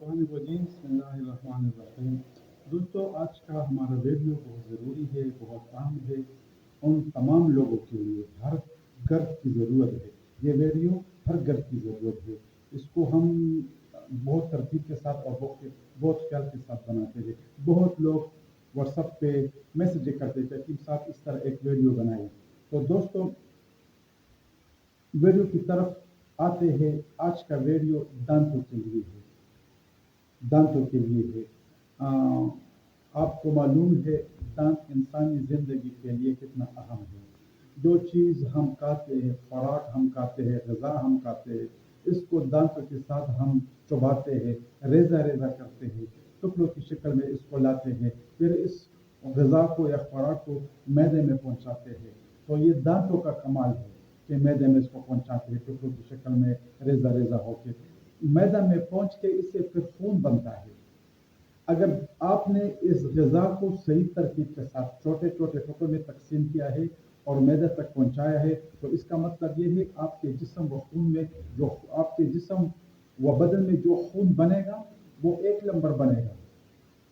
मिनशैतानिर्रजीम बिस्मिल्लाहिर्रहमानिर्रहीम। दोस्तों, आज का हमारा वीडियो बहुत ज़रूरी है, बहुत अहम है। उन तमाम लोगों के लिए हर घर की ज़रूरत है। ये वीडियो हर घर की ज़रूरत है। इसको हम बहुत तरतीब के साथ और बहुत ख्याल के साथ बनाते हैं। बहुत लोग व्हाट्सएप पे मैसेज करते थे कि साहब इस तरह एक वीडियो बनाए। तो दोस्तों, वीडियो की तरफ आते हैं। आज का वीडियो दांतों के लिए है। दांतों के लिए है। आपको मालूम है दांत इंसानी ज़िंदगी के लिए कितना अहम है। जो चीज़ हम खाते हैं, खुराक हम खाते हैं, ग़िज़ा हम खाते हैं, इसको दांतों के साथ हम चबाते हैं, रेज़ा रेज़ा करते हैं, टुकड़ों की शक्ल में इसको लाते हैं, फिर इस ग़िज़ा को या खुराक को मैदे में पहुंचाते हैं। तो ये दांतों का कमाल है कि मैदे में इसको पहुंचाते हैं टुकड़ों की शक्ल में, रेज़ा रेज़ा होके मैदा में पहुंच के इससे फिर खून बनता है। अगर आपने इस ग़िज़ा को सही तरतीब के साथ छोटे छोटे टुकड़ों में तकसीम किया है और मैदे तक पहुंचाया है, तो इसका मतलब ये है आपके जिस्म व खून में जो आपके जिस्म व बदन में जो खून बनेगा वो एक नंबर बनेगा।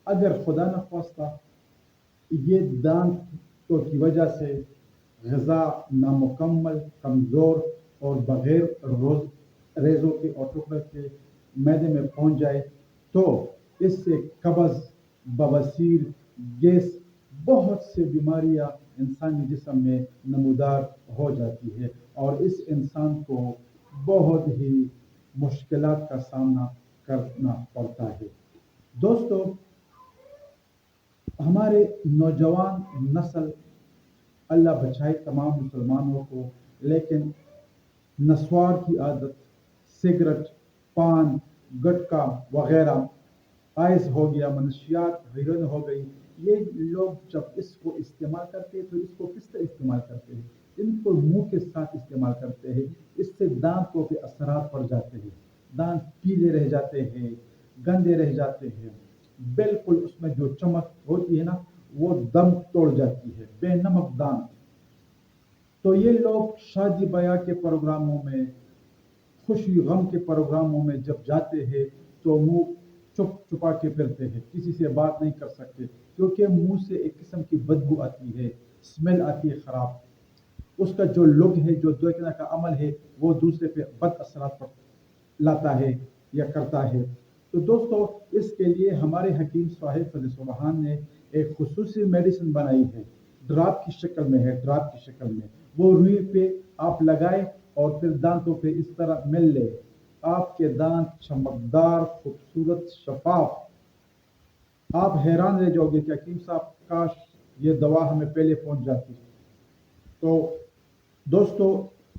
अगर खुदा न खास्ता ये दांतों की वजह से ग़िज़ा नामुकम्मल, कमज़ोर और बग़ैर रेज़ों के और टुकड़े के मैदे में पहुंच जाए तो इससे कब्ज़, बवासीर, गैस, बहुत से बीमारियां इंसानी जिस्म में नमूदार हो जाती है और इस इंसान को बहुत ही मुश्किलात का सामना करना पड़ता है। दोस्तों, हमारे नौजवान नस्ल, अल्लाह बचाए तमाम मुसलमानों को, लेकिन नस्वार की आदत, सिगरेट, पान, गुटखा वगैरह, आइस हो गया, मनशियात, हेरोइन हो गई, ये लोग जब इसको इस्तेमाल करते हैं तो इसको किस तरह इस्तेमाल करते हैं? इनको मुंह के साथ इस्तेमाल करते हैं। इससे दांतों पे असरात पड़ जाते हैं। दांत पीले रह जाते हैं, गंदे रह जाते हैं, बिल्कुल उसमें जो चमक होती है ना वो दम तोड़ जाती है। बेनमक दांत। तो ये लोग शादी ब्याह के प्रोग्रामों में, खुशी गम के प्रोग्रामों में जब जाते हैं तो मुंह चुप छुपा के फिरते हैं, किसी से बात नहीं कर सकते, क्योंकि मुंह से एक किस्म की बदबू आती है, स्मेल आती है खराब। उसका जो लुक है, जो देखने का अमल है, वो दूसरे पे बद असरात पर लाता है या करता है। तो दोस्तों, इसके लिए हमारे हकीम साहिब फजल सुबहान ने एक खुसूसी मेडिसिन बनाई है। ड्राप की शक्ल में है, ड्राप की शक्ल में। वो रुई पे आप लगाए और फिर दांतों पे इस तरह मिल ले, आपके दांत चमकदार, खूबसूरत, शफाफ। आप हैरान रह जाओगे कि हकीम साहब काश ये दवा हमें पहले पहुंच जाती। तो दोस्तों,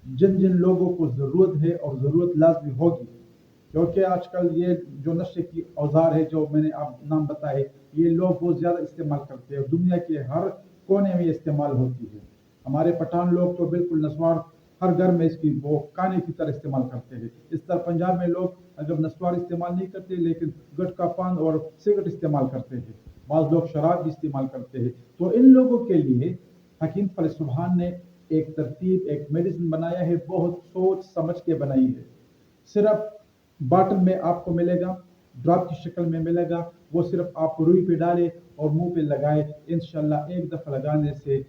जिन जिन लोगों को ज़रूरत है और ज़रूरत लाजमी होगी, क्योंकि आजकल ये जो नशे की औजार है जो मैंने आप नाम बताए, ये लोग बहुत ज़्यादा इस्तेमाल करते हैं। दुनिया के हर कोने में इस्तेमाल होती है। हमारे पठान लोग तो बिल्कुल नस्वार हर घर में इसकी वो खाने की तरह इस्तेमाल करते हैं। इस तरह पंजाब में लोग अगर नस्वार इस्तेमाल नहीं करते, लेकिन गुटखा, पान और सिगरेट इस्तेमाल करते हैं। बाज़ लोग शराब भी इस्तेमाल करते हैं। तो इन लोगों के लिए हकीम फजल सुबहान ने एक तरतीब, एक मेडिसिन बनाया है, बहुत सोच समझ के बनाई है। सिर्फ बॉटल में आपको मिलेगा, ड्रॉप की शक्ल में मिलेगा। वो सिर्फ आप रुई पे डालें और मुंह पे लगाए। इंशाल्लाह एक दफ़ा लगाने से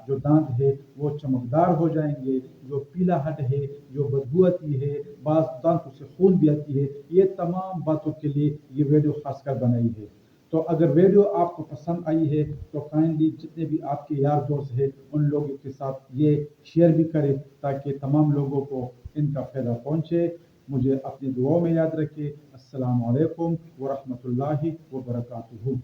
जो दांत है वो चमकदार हो जाएंगे। जो पीलाहट है, जो बदबू आती है, बाज़ दांतों से खून भी आती है, ये तमाम बातों के लिए ये वीडियो खासकर बनाई है। तो अगर वीडियो आपको पसंद आई है तो काइंडली जितने भी आपके यार दोस्त हैं उन लोगों के साथ ये शेयर भी करें, ताकि तमाम लोगों को इनका फ़ायदा पहुँचे। मुझे अपनी दुआओं में याद रखिए। अस्सलामु अलैकुम व रहमतुल्लाहि व बरकातुहू।